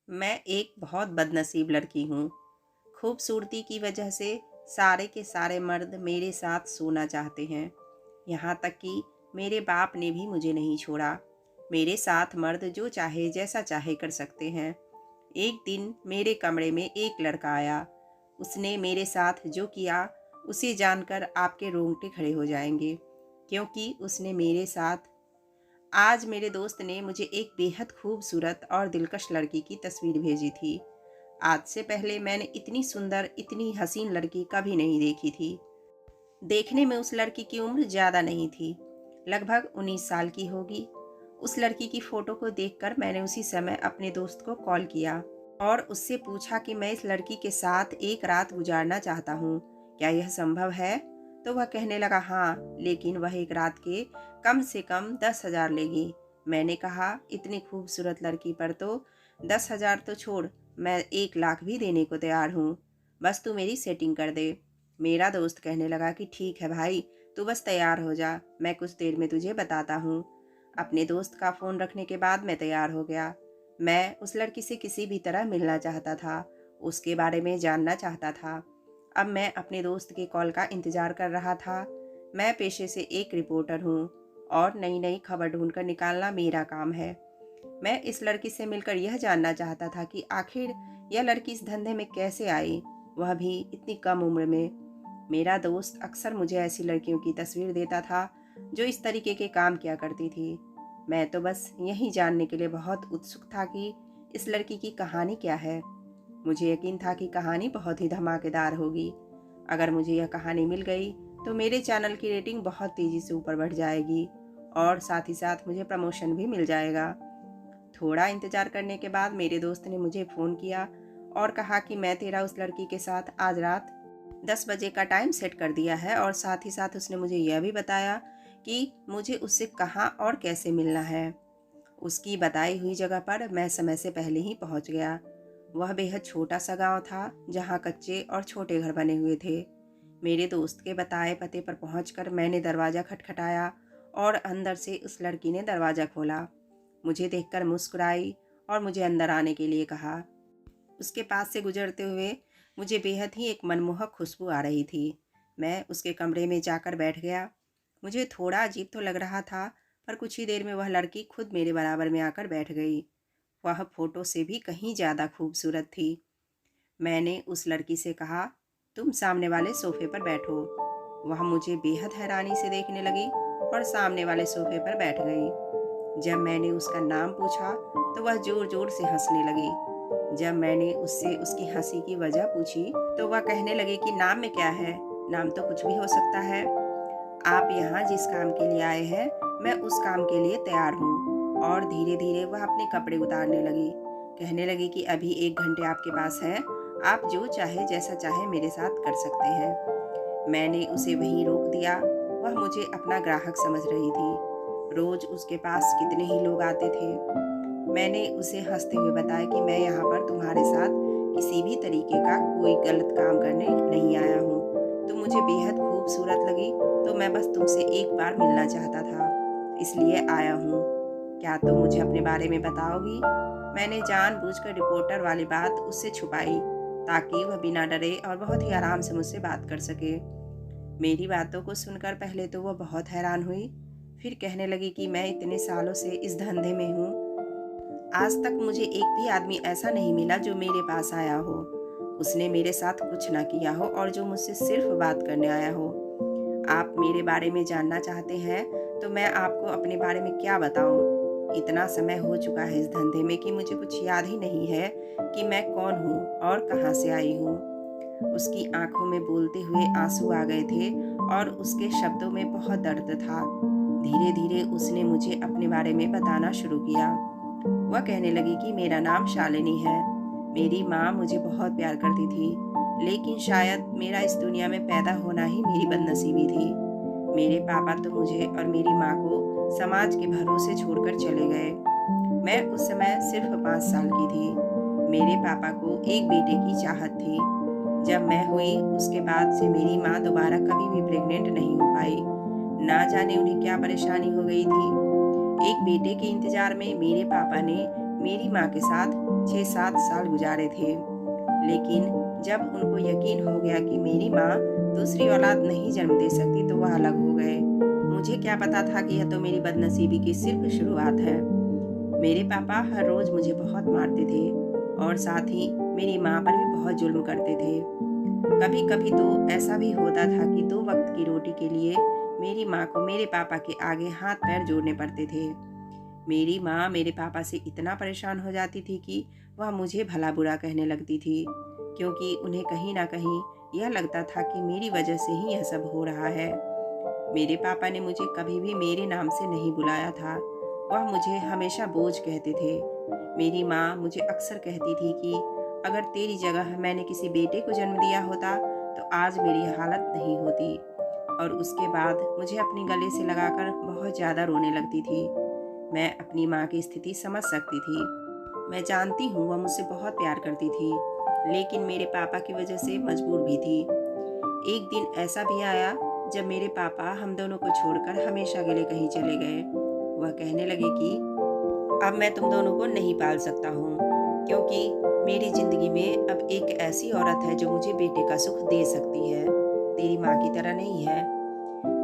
मैं एक बहुत बदनसीब लड़की हूँ। खूबसूरती की वजह से सारे के सारे मर्द मेरे साथ सोना चाहते हैं। यहाँ तक कि मेरे बाप ने भी मुझे नहीं छोड़ा। मेरे साथ मर्द जो चाहे जैसा चाहे कर सकते हैं। एक दिन मेरे कमरे में एक लड़का आया। उसने मेरे साथ जो किया उसे जानकर आपके रोंगटे खड़े हो जाएंगे, क्योंकि उसने मेरे साथ आज मेरे दोस्त ने मुझे एक बेहद खूबसूरत और दिलकश लड़की की तस्वीर भेजी थी। आज से पहले मैंने इतनी सुंदर, इतनी हसीन लड़की कभी नहीं देखी थी। देखने में उस लड़की की उम्र ज़्यादा नहीं थी, लगभग 19 साल की होगी। उस लड़की की फ़ोटो को देखकर मैंने उसी समय अपने दोस्त को कॉल किया और उससे पूछा कि मैं इस लड़की के साथ एक रात गुजारना चाहता हूँ, क्या यह संभव है? तो वह कहने लगा हाँ, लेकिन वह एक रात के कम से कम 10,000 लेगी। मैंने कहा इतनी खूबसूरत लड़की पर तो 10,000 तो छोड़, मैं 1 लाख भी देने को तैयार हूँ, बस तू मेरी सेटिंग कर दे। मेरा दोस्त कहने लगा कि ठीक है भाई, तू बस तैयार हो जा, मैं कुछ देर में तुझे बताता हूँ। अपने दोस्त का फ़ोन रखने के बाद मैं तैयार हो गया। मैं उस लड़की से किसी भी तरह मिलना चाहता था, उसके बारे में जानना चाहता था। अब मैं अपने दोस्त के कॉल का इंतज़ार कर रहा था। मैं पेशे से एक रिपोर्टर हूँ और नई नई खबर ढूंढकर निकालना मेरा काम है। मैं इस लड़की से मिलकर यह जानना चाहता था कि आखिर यह लड़की इस धंधे में कैसे आई, वह भी इतनी कम उम्र में। मेरा दोस्त अक्सर मुझे ऐसी लड़कियों की तस्वीर देता था जो इस तरीके के काम किया करती थी। मैं तो बस यही जानने के लिए बहुत उत्सुक था कि इस लड़की की कहानी क्या है। मुझे यकीन था कि कहानी बहुत ही धमाकेदार होगी। अगर मुझे यह कहानी मिल गई तो मेरे चैनल की रेटिंग बहुत तेज़ी से ऊपर बढ़ जाएगी और साथ ही साथ मुझे प्रमोशन भी मिल जाएगा। थोड़ा इंतज़ार करने के बाद मेरे दोस्त ने मुझे फ़ोन किया और कहा कि मैं तेरा उस लड़की के साथ आज रात 10 बजे का टाइम सेट कर दिया है, और साथ ही साथ उसने मुझे यह भी बताया कि मुझे उससे कहाँ और कैसे मिलना है। उसकी बताई हुई जगह पर मैं समय से पहले ही पहुंच गया। वह बेहद छोटा सा गांव था जहां कच्चे और छोटे घर बने हुए थे। मेरे दोस्त के बताए पते पर पहुंचकर मैंने दरवाज़ा खटखटाया और अंदर से उस लड़की ने दरवाज़ा खोला। मुझे देखकर मुस्कुराई और मुझे अंदर आने के लिए कहा। उसके पास से गुजरते हुए मुझे बेहद ही एक मनमोहक खुशबू आ रही थी। मैं उसके कमरे में जाकर बैठ गया। मुझे थोड़ा अजीब तो लग रहा था, पर कुछ ही देर में वह लड़की खुद मेरे बराबर में आकर बैठ गई। वह फ़ोटो से भी कहीं ज़्यादा खूबसूरत थी। मैंने उस लड़की से कहा, तुम सामने वाले सोफ़े पर बैठो। वह मुझे बेहद हैरानी से देखने लगी और सामने वाले सोफ़े पर बैठ गई। जब मैंने उसका नाम पूछा तो वह ज़ोर-ज़ोर से हँसने लगी। जब मैंने उससे उसकी हँसी की वजह पूछी तो वह कहने लगी कि नाम में क्या है? नाम तो कुछ भी हो सकता है। आप यहाँ जिस काम के लिए आए हैं, मैं उस काम के लिए तैयार हूँ। और धीरे-धीरे वह अपने कपड़े उतारने लगी। कहने लगी कि अभी 1 घंटे आपके पास है, आप जो चाहे जैसा चाहे मेरे साथ कर सकते हैं। मैंने उसे वहीं रोक दिया। वह मुझे अपना ग्राहक समझ रही थी। रोज़ उसके पास कितने ही लोग आते थे। मैंने उसे हँसते हुए बताया कि मैं यहाँ पर तुम्हारे साथ किसी भी तरीके का कोई गलत काम करने नहीं आया हूँ। तुम मुझे बेहद खूबसूरत लगी, तो मैं बस तुमसे एक बार मिलना चाहता था, इसलिए आया हूँ। क्या तुम मुझे अपने बारे में बताओगी? मैंने जानबूझकर रिपोर्टर वाली बात उससे छुपाई, ताकि वह बिना डरे और बहुत ही आराम से मुझसे बात कर सके। मेरी बातों को सुनकर पहले तो वह बहुत हैरान हुई, फिर कहने लगी कि मैं इतने सालों से इस धंधे में हूँ, आज तक मुझे एक भी आदमी ऐसा नहीं मिला जो मेरे पास आया हो, उसने मेरे साथ कुछ ना किया हो और जो मुझसे सिर्फ बात करने आया हो। आप मेरे बारे में जानना चाहते हैं तो मैं आपको अपने बारे में क्या बताऊं? इतना समय हो चुका है इस धंधे में कि मुझे कुछ याद ही नहीं है कि मैं कौन हूँ और कहाँ से आई हूँ। उसकी आंखों में बोलते हुए आंसू आ गए थे और उसके शब्दों में बहुत दर्द था। धीरे धीरे उसने मुझे अपने बारे में बताना शुरू किया। वह कहने लगी कि मेरा नाम शालिनी है। मेरी माँ मुझे बहुत प्यार करती थी, लेकिन शायद मेरा इस दुनिया में पैदा होना ही मेरी बदनसीबी थी। मेरे पापा तो मुझे और मेरी माँ को समाज के भरोसे छोड़कर चले गए। मैं उस समय सिर्फ 5 साल की थी। मेरे पापा को एक बेटे की चाहत थी। जब मैं हुई उसके बाद से मेरी माँ दोबारा कभी भी प्रेग्नेंट नहीं हो पाई। ना जाने उन्हें क्या परेशानी हो गई थी। एक बेटे के इंतजार में मेरे पापा ने मेरी माँ के साथ 6-7 साल गुजारे थे। लेकिन जब उनको यकीन हो गया कि मेरी माँ दूसरी औलाद नहीं जन्म दे सकती तो वह अलग हो गए। मुझे क्या पता था कि यह तो मेरी बदनसीबी की सिर्फ शुरुआत है। मेरे पापा हर रोज़ मुझे बहुत मारते थे और साथ ही मेरी माँ पर भी बहुत जुल्म करते थे। कभी कभी तो ऐसा भी होता था कि 2 वक्त की रोटी के लिए मेरी माँ को मेरे पापा के आगे हाथ पैर जोड़ने पड़ते थे। मेरी माँ मेरे पापा से इतना परेशान हो जाती थी कि वह मुझे भला बुरा कहने लगती थी, क्योंकि उन्हें कहीं ना कहीं यह लगता था कि मेरी वजह से ही यह सब हो रहा है। मेरे पापा ने मुझे कभी भी मेरे नाम से नहीं बुलाया था। वह मुझे हमेशा बोझ कहते थे। मेरी माँ मुझे अक्सर कहती थी कि अगर तेरी जगह मैंने किसी बेटे को जन्म दिया होता तो आज मेरी हालत नहीं होती। और उसके बाद मुझे अपने गले से लगाकर बहुत ज़्यादा रोने लगती थी। मैं अपनी माँ की स्थिति समझ सकती थी। मैं जानती हूँ वह मुझसे बहुत प्यार करती थी, लेकिन मेरे पापा की वजह से मजबूर भी थी। एक दिन ऐसा भी आया जब मेरे पापा हम दोनों को छोड़कर हमेशा के लिए कहीं चले गए। वह कहने लगे कि अब मैं तुम दोनों को नहीं पाल सकता हूँ, क्योंकि मेरी ज़िंदगी में अब एक ऐसी औरत है जो मुझे बेटे का सुख दे सकती है, तेरी माँ की तरह नहीं है।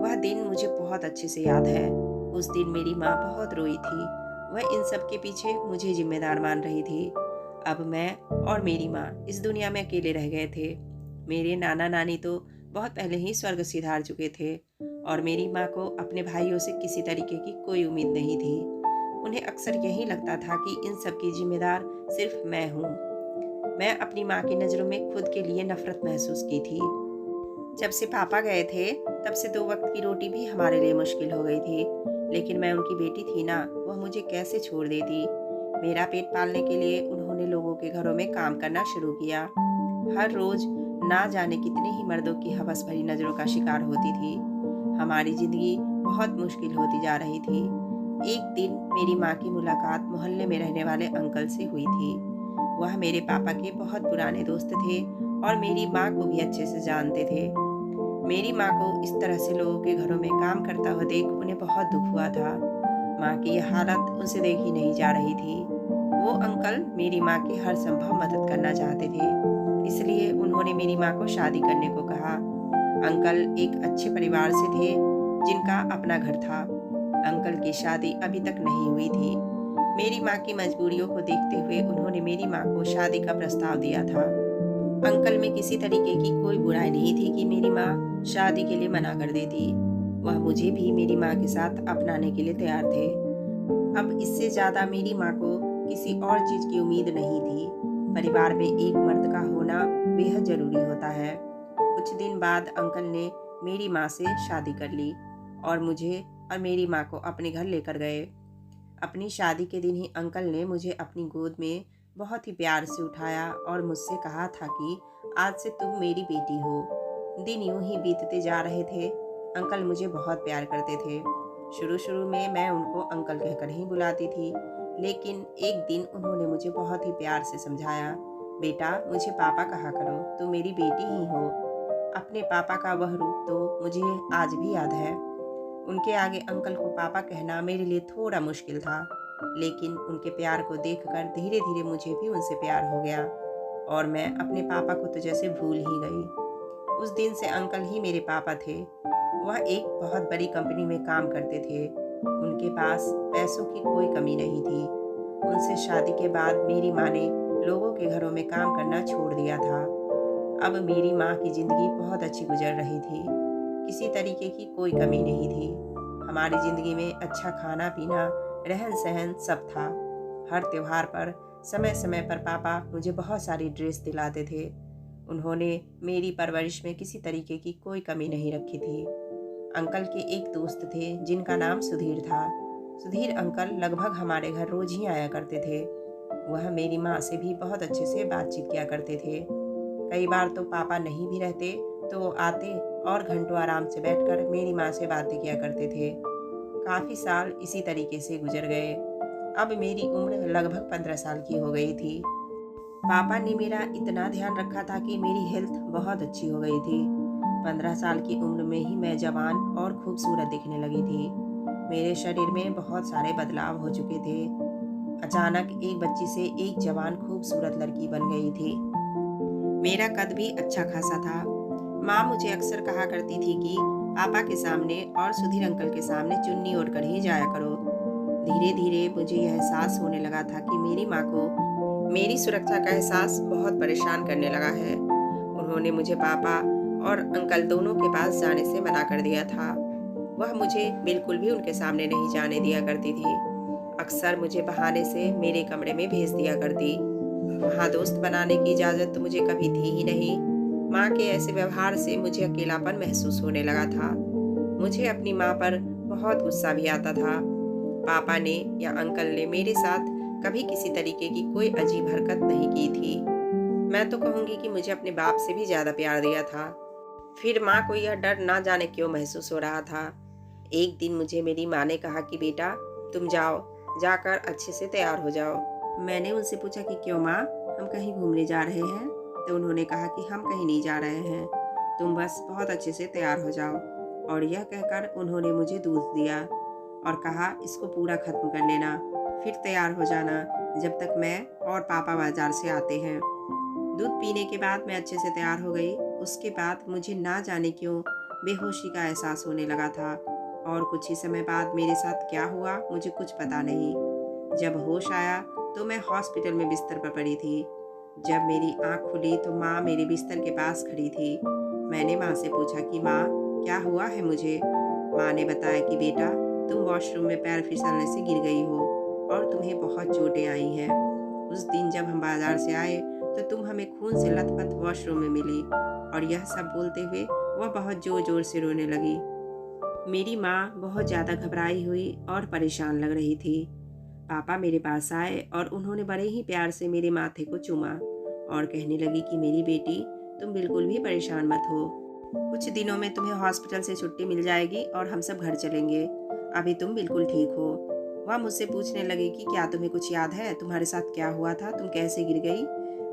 वह दिन मुझे बहुत अच्छे से याद है। उस दिन मेरी माँ बहुत रोई थी। वह इन सब के पीछे मुझे जिम्मेदार मान रही थी। अब मैं और मेरी माँ इस दुनिया में अकेले रह गए थे। मेरे नाना नानी तो बहुत पहले ही स्वर्ग सिधार चुके थे और मेरी माँ को अपने भाइयों से किसी तरीके की कोई उम्मीद नहीं थी। उन्हें अक्सर यही लगता था कि इन सब की जिम्मेदार सिर्फ मैं हूँ। मैं अपनी माँ की नज़रों में खुद के लिए नफरत महसूस की थी। जब से पापा गए थे तब से 2 वक्त की रोटी भी हमारे लिए मुश्किल हो गई थी। लेकिन मैं उनकी बेटी थी ना, वह मुझे कैसे छोड़ देती। मेरा पेट पालने के लिए उन्होंने लोगों के घरों में काम करना शुरू किया। हर रोज ना जाने कितने ही मर्दों की हवस भरी नज़रों का शिकार होती थी। हमारी ज़िंदगी बहुत मुश्किल होती जा रही थी। एक दिन मेरी माँ की मुलाकात मोहल्ले में रहने वाले अंकल से हुई थी। वह मेरे पापा के बहुत पुराने दोस्त थे और मेरी माँ को भी अच्छे से जानते थे। मेरी माँ को इस तरह से लोगों के घरों में काम करता हुआ देख उन्हें बहुत दुख हुआ था। माँ की यह हालत उनसे देखी नहीं जा रही थी। वो अंकल मेरी माँ की हर संभव मदद करना चाहते थे, इसलिए उन्होंने मेरी माँ को शादी करने को कहा। अंकल एक अच्छे परिवार से थे जिनका अपना घर था। अंकल की शादी अभी तक नहीं हुई थी। मेरी माँ की मजबूरियों को देखते हुए उन्होंने मेरी माँ को शादी का प्रस्ताव दिया था। अंकल में किसी तरीके की कोई बुराई नहीं थी कि मेरी माँ शादी के लिए मना कर देती। वह मुझे भी मेरी माँ के साथ अपनाने के लिए तैयार थे। अब इससे ज़्यादा मेरी माँ को किसी और चीज़ की उम्मीद नहीं थी। परिवार में एक मर्द का होना बेहद ज़रूरी होता है। कुछ दिन बाद अंकल ने मेरी माँ से शादी कर ली और मुझे और मेरी माँ को अपने घर लेकर गए। अपनी शादी के दिन ही अंकल ने मुझे अपनी गोद में बहुत ही प्यार से उठाया और मुझसे कहा था कि आज से तुम मेरी बेटी हो। दिन यूं ही बीतते जा रहे थे। अंकल मुझे बहुत प्यार करते थे। शुरू शुरू में मैं उनको अंकल कहकर ही बुलाती थी, लेकिन एक दिन उन्होंने मुझे बहुत ही प्यार से समझाया, बेटा मुझे पापा कहा करो, तुम मेरी बेटी ही हो। अपने पापा का वह रूप तो मुझे आज भी याद है। उनके आगे अंकल को पापा कहना मेरे लिए थोड़ा मुश्किल था, लेकिन उनके प्यार को देखकर धीरे धीरे मुझे भी उनसे प्यार हो गया और मैं अपने पापा को तो जैसे भूल ही गई। उस दिन से अंकल ही मेरे पापा थे। वह एक बहुत बड़ी कंपनी में काम करते थे। उनके पास पैसों की कोई कमी नहीं थी। उनसे शादी के बाद मेरी माँ ने लोगों के घरों में काम करना छोड़ दिया था। अब मेरी माँ की ज़िंदगी बहुत अच्छी गुजर रही थी। किसी तरीके की कोई कमी नहीं थी। हमारी ज़िंदगी में अच्छा खाना पीना, रहन सहन सब था। हर त्योहार पर समय समय पर पापा मुझे बहुत सारी ड्रेस दिलाते थे। उन्होंने मेरी परवरिश में किसी तरीके की कोई कमी नहीं रखी थी। अंकल के एक दोस्त थे जिनका नाम सुधीर था। सुधीर अंकल लगभग हमारे घर रोज ही आया करते थे। वह मेरी माँ से भी बहुत अच्छे से बातचीत किया करते थे। कई बार तो पापा नहीं भी रहते तो वो आते और घंटों आराम से बैठकर मेरी माँ से बातें किया करते थे। काफ़ी साल इसी तरीके से गुजर गए। अब मेरी उम्र लगभग 15 साल की हो गई थी। पापा ने मेरा इतना ध्यान रखा था कि मेरी हेल्थ बहुत अच्छी हो गई थी। 15 साल की उम्र में ही मैं जवान और खूबसूरत दिखने लगी थी। मेरे शरीर में बहुत सारे बदलाव हो चुके थे। अचानक एक बच्ची से एक जवान खूबसूरत लड़की बन गई थी। मेरा कद भी अच्छा खासा था। माँ मुझे अक्सर कहा करती थी कि पापा के सामने और सुधीर अंकल के सामने चुन्नी ओढ़कर ही जाया करो। धीरे धीरे मुझे यह एहसास होने लगा था कि मेरी माँ को मेरी सुरक्षा का एहसास बहुत परेशान करने लगा है। उन्होंने मुझे पापा और अंकल दोनों के पास जाने से मना कर दिया था। वह मुझे बिल्कुल भी उनके सामने नहीं जाने दिया करती थी। अक्सर मुझे बहाने से मेरे कमरे में भेज दिया करती। वहाँ दोस्त बनाने की इजाज़त तो मुझे कभी थी ही नहीं। माँ के ऐसे व्यवहार से मुझे अकेलापन महसूस होने लगा था। मुझे अपनी माँ पर बहुत गुस्सा भी आता था। पापा ने या अंकल ने मेरे साथ कभी किसी तरीके की कोई अजीब हरकत नहीं की थी। मैं तो कहूँगी कि मुझे अपने बाप से भी ज़्यादा प्यार दिया था। फिर माँ को यह डर ना जाने क्यों महसूस हो रहा था। एक दिन मुझे मेरी माँ ने कहा कि बेटा तुम जाओ, जाकर अच्छे से तैयार हो जाओ। मैंने उनसे पूछा कि क्यों माँ, हम कहीं घूमने जा रहे हैं? तो उन्होंने कहा कि हम कहीं नहीं जा रहे हैं, तुम बस बहुत अच्छे से तैयार हो जाओ। और यह कहकर उन्होंने मुझे दूध दिया और कहा इसको पूरा खत्म कर लेना, फिर तैयार हो जाना जब तक मैं और पापा बाजार से आते हैं। दूध पीने के बाद मैं अच्छे से तैयार हो गई। उसके बाद मुझे ना जाने क्यों बेहोशी का एहसास होने लगा था और कुछ ही समय बाद मेरे साथ क्या हुआ मुझे कुछ पता नहीं। जब होश आया तो मैं हॉस्पिटल में बिस्तर पर पड़ी थी। जब मेरी आँख खुली तो माँ मेरे बिस्तर के पास खड़ी थी। मैंने माँ से पूछा कि माँ क्या हुआ है मुझे? माँ ने बताया कि बेटा तुम वॉशरूम में पैर फिसलने से गिर गई हो और तुम्हें बहुत चोटें आई हैं। उस दिन जब हम बाजार से आए तो तुम हमें खून से लथपथ वॉशरूम में मिली। और यह सब बोलते हुए वह बहुत जोर जोर से रोने लगी। मेरी माँ बहुत ज़्यादा घबराई हुई और परेशान लग रही थी। पापा मेरे पास आए और उन्होंने बड़े ही प्यार से मेरे माथे को चूमा और कहने लगी कि मेरी बेटी तुम बिल्कुल भी परेशान मत हो, कुछ दिनों में तुम्हें हॉस्पिटल से छुट्टी मिल जाएगी और हम सब घर चलेंगे। अभी तुम बिल्कुल ठीक हो। वह मुझसे पूछने लगी कि क्या तुम्हें कुछ याद है, तुम्हारे साथ क्या हुआ था, तुम कैसे गिर गई?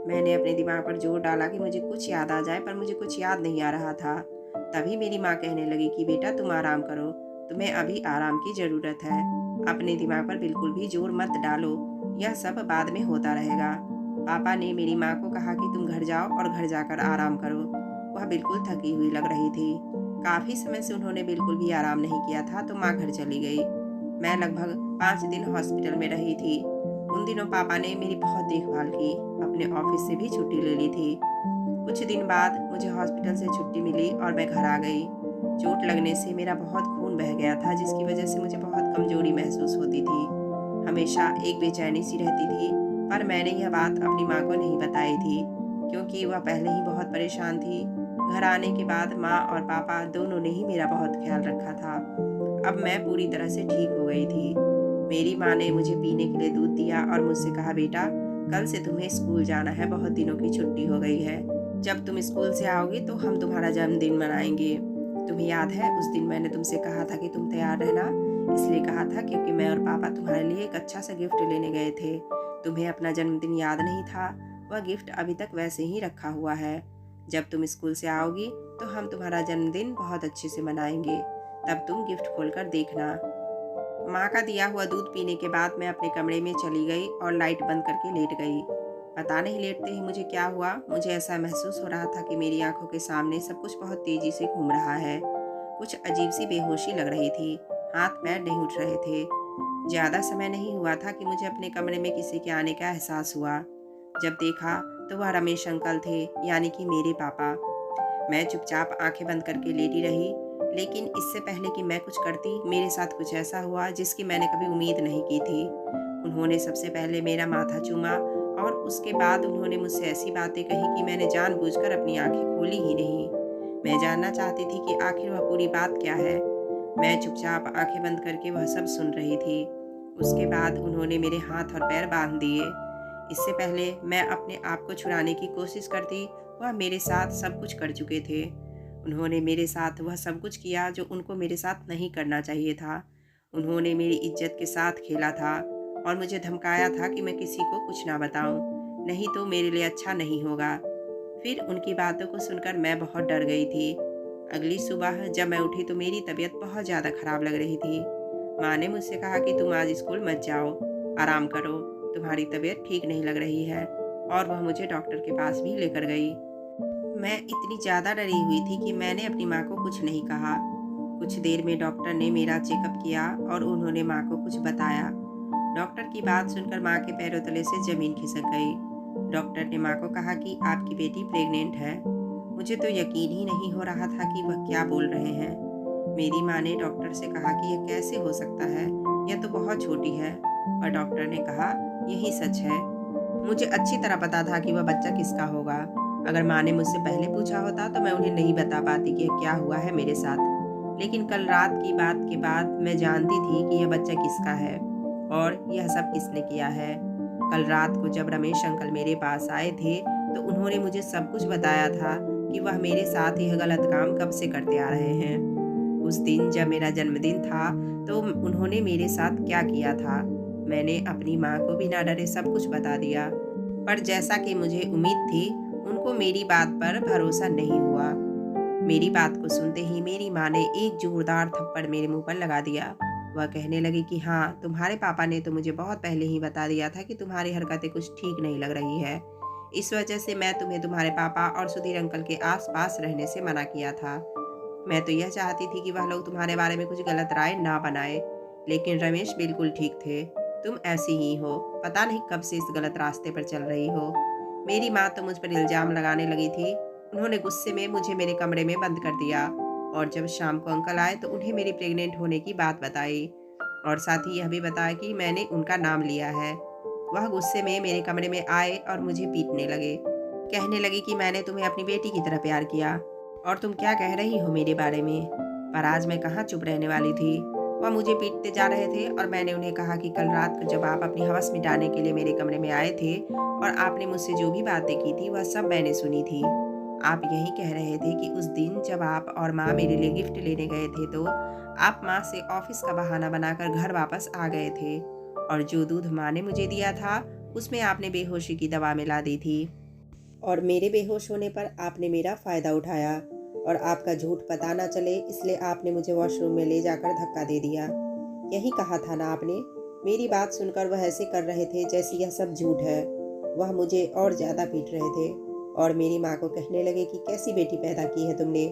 मैंने अपने दिमाग पर जोर डाला कि मुझे कुछ याद आ जाए, पर मुझे कुछ याद नहीं आ रहा था। तभी मेरी माँ कहने लगी कि बेटा तुम आराम करो, तुम्हें अभी आराम की ज़रूरत है। अपने दिमाग पर बिल्कुल भी जोर मत डालो, यह सब बाद में होता रहेगा। पापा ने मेरी माँ को कहा कि तुम घर जाओ और घर जाकर आराम करो। वह बिल्कुल थकी हुई लग रही थी। काफ़ी समय से उन्होंने बिल्कुल भी आराम नहीं किया था तो माँ घर चली गई। मैं लगभग 5 दिन हॉस्पिटल में रही थी। उन दिनों पापा ने मेरी बहुत देखभाल की, अपने ऑफिस से भी छुट्टी ले ली थी। कुछ दिन बाद मुझे हॉस्पिटल से छुट्टी मिली और मैं घर आ गई। चोट लगने से मेरा बहुत खून बह गया था जिसकी वजह से मुझे बहुत कमजोरी महसूस होती थी। हमेशा एक बेचैनी सी रहती थी, पर मैंने यह बात अपनी माँ को नहीं बताई थी क्योंकि वह पहले ही बहुत परेशान थी। घर आने के बाद माँ और पापा दोनों ने ही मेरा बहुत ख्याल रखा था। अब मैं पूरी तरह से ठीक हो गई थी। मेरी माँ ने मुझे पीने के लिए दूध दिया और मुझसे कहा बेटा कल से तुम्हें स्कूल जाना है, बहुत दिनों की छुट्टी हो गई है। जब तुम स्कूल से आओगी तो हम तुम्हारा जन्मदिन मनाएंगे। तुम्हें याद है उस दिन मैंने तुमसे कहा था कि तुम तैयार रहना, इसलिए कहा था क्योंकि मैं और पापा तुम्हारे लिए एक अच्छा सा गिफ्ट लेने गए थे। तुम्हें अपना जन्मदिन याद नहीं था, वह गिफ्ट अभी तक वैसे ही रखा हुआ है। जब तुम स्कूल से आओगी तो हम तुम्हारा जन्मदिन बहुत अच्छे से मनाएंगे, तब तुम गिफ्ट खोलकर देखना। माँ का दिया हुआ दूध पीने के बाद मैं अपने कमरे में चली गई और लाइट बंद करके लेट गई। पता नहीं लेटते ही मुझे क्या हुआ, मुझे ऐसा महसूस हो रहा था कि मेरी आंखों के सामने सब कुछ बहुत तेजी से घूम रहा है। कुछ अजीब सी बेहोशी लग रही थी, हाथ पैर नहीं उठ रहे थे। ज़्यादा समय नहीं हुआ था कि मुझे अपने कमरे में किसी के आने का एहसास हुआ। जब देखा तो वह रमेश अंकल थे, यानी कि मेरे पापा। मैं चुपचाप आंखें बंद करके लेटी रही, लेकिन इससे पहले कि मैं कुछ करती मेरे साथ कुछ ऐसा हुआ जिसकी मैंने कभी उम्मीद नहीं की थी। उन्होंने सबसे पहले मेरा माथा चूमा और उसके बाद उन्होंने मुझसे ऐसी बातें कही कि मैंने जानबूझकर अपनी आंखें खोली ही नहीं। मैं जानना चाहती थी कि आखिर वह पूरी बात क्या है। मैं चुपचाप आंखें बंद करके वह सब सुन रही थी। उसके बाद उन्होंने मेरे हाथ और पैर बांध दिए। इससे पहले मैं अपने आप को छुड़ाने की कोशिश करती, वह मेरे साथ सब कुछ कर चुके थे। उन्होंने मेरे साथ वह सब कुछ किया जो उनको मेरे साथ नहीं करना चाहिए था। उन्होंने मेरी इज्जत के साथ खेला था और मुझे धमकाया था कि मैं किसी को कुछ ना बताऊं, नहीं तो मेरे लिए अच्छा नहीं होगा। फिर उनकी बातों को सुनकर मैं बहुत डर गई थी। अगली सुबह जब मैं उठी तो मेरी तबीयत बहुत ज़्यादा खराब लग रही थी। माँ ने मुझसे कहा कि तुम आज स्कूल मत जाओ। आराम करो, तुम्हारी तबीयत ठीक नहीं लग रही है। और वह मुझे डॉक्टर के पास भी लेकर गई। मैं इतनी ज़्यादा डरी हुई थी कि मैंने अपनी माँ को कुछ नहीं कहा। कुछ देर में डॉक्टर ने मेरा चेकअप किया और उन्होंने माँ को कुछ बताया। डॉक्टर की बात सुनकर माँ के पैरों तले से ज़मीन खिसक गई। डॉक्टर ने माँ को कहा कि आपकी बेटी प्रेग्नेंट है। मुझे तो यकीन ही नहीं हो रहा था कि वह क्या बोल रहे हैं। मेरी माँ ने डॉक्टर से कहा कि यह कैसे हो सकता है, यह तो बहुत छोटी है। पर डॉक्टर ने कहा, यही सच है। मुझे अच्छी तरह पता था कि वह बच्चा किसका होगा। अगर माँ ने मुझसे पहले पूछा होता तो मैं उन्हें नहीं बता पाती कि क्या हुआ है मेरे साथ। लेकिन कल रात की बात के बाद मैं जानती थी कि यह बच्चा किसका है और यह सब किसने किया है। कल रात को जब रमेश अंकल मेरे पास आए थे तो उन्होंने मुझे सब कुछ बताया था कि वह मेरे साथ यह गलत काम कब से करते आ रहे हैं। उस दिन जब मेरा जन्मदिन था तो उन्होंने मेरे साथ क्या किया था। मैंने अपनी माँ को बिना डरे सब कुछ बता दिया। पर जैसा कि मुझे उम्मीद थी, उनको मेरी बात पर भरोसा नहीं हुआ। मेरी बात को सुनते ही मेरी माँ ने एक जोरदार थप्पड़ मेरे मुंह पर लगा दिया। वह कहने लगी कि हाँ, तुम्हारे पापा ने तो मुझे बहुत पहले ही बता दिया था कि तुम्हारी हरकतें कुछ ठीक नहीं लग रही है। इस वजह से मैं तुम्हें तुम्हारे पापा और सुधीर अंकल के आसपास रहने से मना किया था। मैं तो यह चाहती थी कि वह लोग तुम्हारे बारे में कुछ गलत राय ना बनाए। लेकिन रमेश बिल्कुल ठीक थे। तुम ऐसी ही हो, पता नहीं कब से इस गलत रास्ते पर चल रही हो। मेरी माँ तो मुझ पर इल्जाम लगाने लगी थी। उन्होंने गुस्से में मुझे मेरे कमरे में बंद कर दिया और जब शाम को अंकल आए तो उन्हें मेरी प्रेग्नेंट होने की बात बताई और साथ ही यह भी बताया कि मैंने उनका नाम लिया है। वह गुस्से में मेरे कमरे में आए और मुझे पीटने लगे। कहने लगे कि मैंने तुम्हें अपनी बेटी की तरह प्यार किया और तुम क्या कह रही हो मेरे बारे में। पर आज मैं कहाँ चुप रहने वाली थी। वह मुझे पीटते जा रहे थे और मैंने उन्हें कहा कि कल रात को जब आप अपनी हवस मिटाने के लिए मेरे कमरे में आए थे और आपने मुझसे जो भी बातें की थी वह सब मैंने सुनी थी। आप यही कह रहे थे कि उस दिन जब आप और माँ मेरे लिए गिफ्ट लेने गए थे तो आप माँ से ऑफिस का बहाना बनाकर घर वापस आ गए थे और जो दूध माँ ने मुझे दिया था उसमें आपने बेहोशी की दवा मिला दी थी और मेरे बेहोश होने पर आपने मेरा फ़ायदा उठाया और आपका झूठ पता ना चले इसलिए आपने मुझे वॉशरूम में ले जाकर धक्का दे दिया। यही कहा था ना आपने। मेरी बात सुनकर वह ऐसे कर रहे थे जैसे यह सब झूठ है। वह मुझे और ज़्यादा पीट रहे थे और मेरी माँ को कहने लगे कि कैसी बेटी पैदा की है तुमने।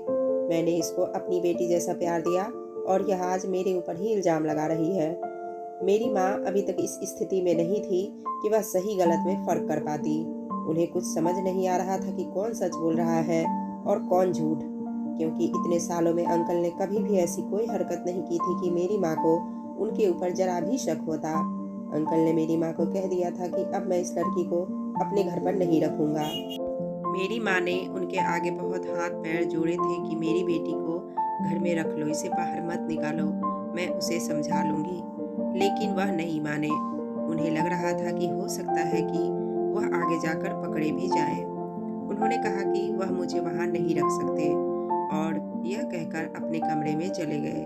मैंने इसको अपनी बेटी जैसा प्यार दिया और यह आज मेरे ऊपर ही इल्ज़ाम लगा रही है। मेरी माँ अभी तक इस स्थिति में नहीं थी कि वह सही गलत में फ़र्क कर पाती। उन्हें कुछ समझ नहीं आ रहा था कि कौन सच बोल रहा है और कौन झूठ, क्योंकि इतने सालों में अंकल ने कभी भी ऐसी कोई हरकत नहीं की थी कि मेरी माँ को उनके ऊपर जरा भी शक होता। अंकल ने मेरी माँ को कह दिया था कि अब मैं इस लड़की को अपने घर पर नहीं रखूँगा। मेरी माँ ने उनके आगे बहुत हाथ पैर जोड़े थे कि मेरी बेटी को घर में रख लो, इसे बाहर मत निकालो, मैं उसे समझा लूँगी। लेकिन वह नहीं माने। उन्हें लग रहा था कि हो सकता है कि वह आगे जाकर पकड़े भी जाएं। उन्होंने कहा कि वह मुझे वहाँ नहीं रख सकते और यह कहकर अपने कमरे में चले गए।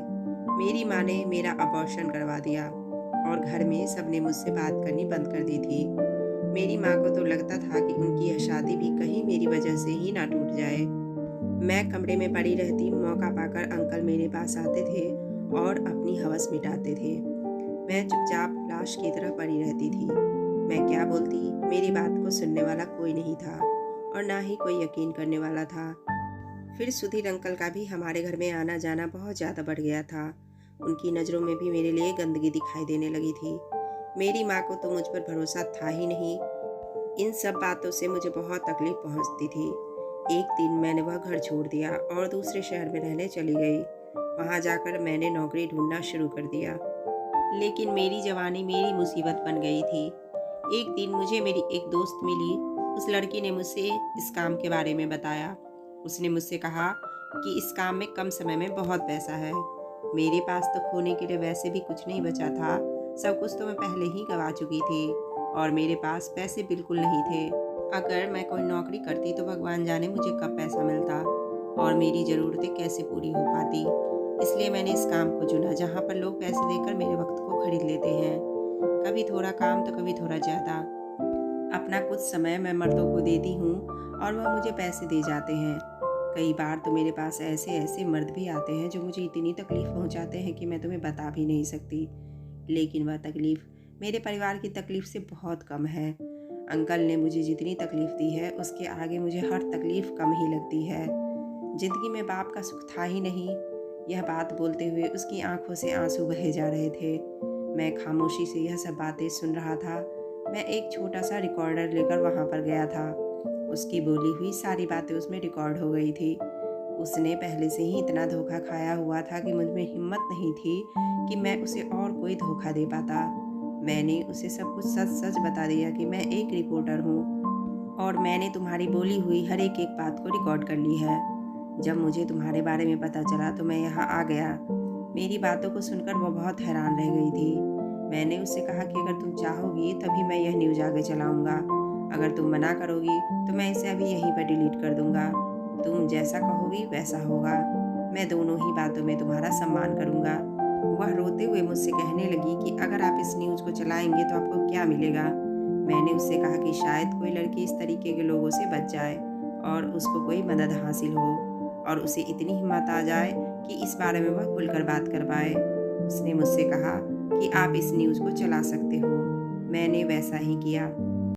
मेरी माँ ने मेरा अबॉर्शन करवा दिया और घर में सबने मुझसे बात करनी बंद कर दी थी। मेरी माँ को तो लगता था कि उनकी यह शादी भी कहीं मेरी वजह से ही ना टूट जाए। मैं कमरे में पड़ी रहती, मौका पाकर अंकल मेरे पास आते थे और अपनी हवस मिटाते थे। मैं चुपचाप लाश की तरह पड़ी रहती थी। मैं क्या बोलती, मेरी बात को सुनने वाला कोई नहीं था और ना ही कोई यकीन करने वाला था। फिर सुधीर अंकल का भी हमारे घर में आना जाना बहुत ज़्यादा बढ़ गया था। उनकी नज़रों में भी मेरे लिए गंदगी दिखाई देने लगी थी। मेरी माँ को तो मुझ पर भरोसा था ही नहीं। इन सब बातों से मुझे बहुत तकलीफ पहुँचती थी। एक दिन मैंने वह घर छोड़ दिया और दूसरे शहर में रहने चली गई। वहाँ जाकर मैंने नौकरी ढूंढना शुरू कर दिया। लेकिन मेरी जवानी मेरी मुसीबत बन गई थी। एक दिन मुझे मेरी एक दोस्त मिली। उस लड़की ने मुझसे इस काम के बारे में बताया। उसने मुझसे कहा कि इस काम में कम समय में बहुत पैसा है। मेरे पास तो खोने के लिए वैसे भी कुछ नहीं बचा था। सब कुछ तो मैं पहले ही गंवा चुकी थी और मेरे पास पैसे बिल्कुल नहीं थे। अगर मैं कोई नौकरी करती तो भगवान जाने मुझे कब पैसा मिलता और मेरी ज़रूरतें कैसे पूरी हो पाती। इसलिए मैंने इस काम को चुना जहाँ पर लोग पैसे देकर मेरे वक्त को खरीद लेते हैं। कभी थोड़ा काम तो कभी थोड़ा ज़्यादा। अपना कुछ समय मैं मर्दों को देती हूँ और वह मुझे पैसे दे जाते हैं। कई बार तो मेरे पास ऐसे ऐसे मर्द भी आते हैं जो मुझे इतनी तकलीफ़ पहुँचाते हैं कि मैं तुम्हें बता भी नहीं सकती। लेकिन वह तकलीफ़ मेरे परिवार की तकलीफ़ से बहुत कम है। अंकल ने मुझे जितनी तकलीफ़ दी है उसके आगे मुझे हर तकलीफ़ कम ही लगती है। ज़िंदगी में बाप का सुख था ही नहीं। यह बात बोलते हुए उसकी आंखों से आंसू बहे जा रहे थे। मैं खामोशी से यह सब बातें सुन रहा था। मैं एक छोटा सा रिकॉर्डर लेकर वहाँ पर गया था। उसकी बोली हुई सारी बातें उसमें रिकॉर्ड हो गई थी। उसने पहले से ही इतना धोखा खाया हुआ था कि मुझ में हिम्मत नहीं थी कि मैं उसे और कोई धोखा दे पाता। मैंने उसे सब कुछ सच सच बता दिया कि मैं एक रिपोर्टर हूँ और मैंने तुम्हारी बोली हुई हर एक बात को रिकॉर्ड कर ली है। जब मुझे तुम्हारे बारे में पता चला तो मैं यहाँ आ गया। मेरी बातों को सुनकर वो बहुत हैरान रह गई थी। मैंने उससे कहा कि अगर तुम चाहोगी तभी मैं यह न्यूज़ आगे चलाऊँगा। अगर तुम मना करोगी तो मैं इसे अभी यहीं पर डिलीट कर दूँगा। तुम जैसा कहोगी वैसा होगा। मैं दोनों ही बातों में तुम्हारा सम्मान करूँगा। वह रोते हुए मुझसे कहने लगी कि अगर आप इस न्यूज़ को चलाएँगे तो आपको क्या मिलेगा? मैंने उससे कहा कि शायद कोई लड़की इस तरीके के लोगों से बच जाए और उसको कोई मदद हासिल हो और उसे इतनी हिम्मत आ जाए कि इस बारे में वह खुलकर बात कर पाए। उसने मुझसे कहा कि आप इस न्यूज़ को चला सकते हो। मैंने वैसा ही किया।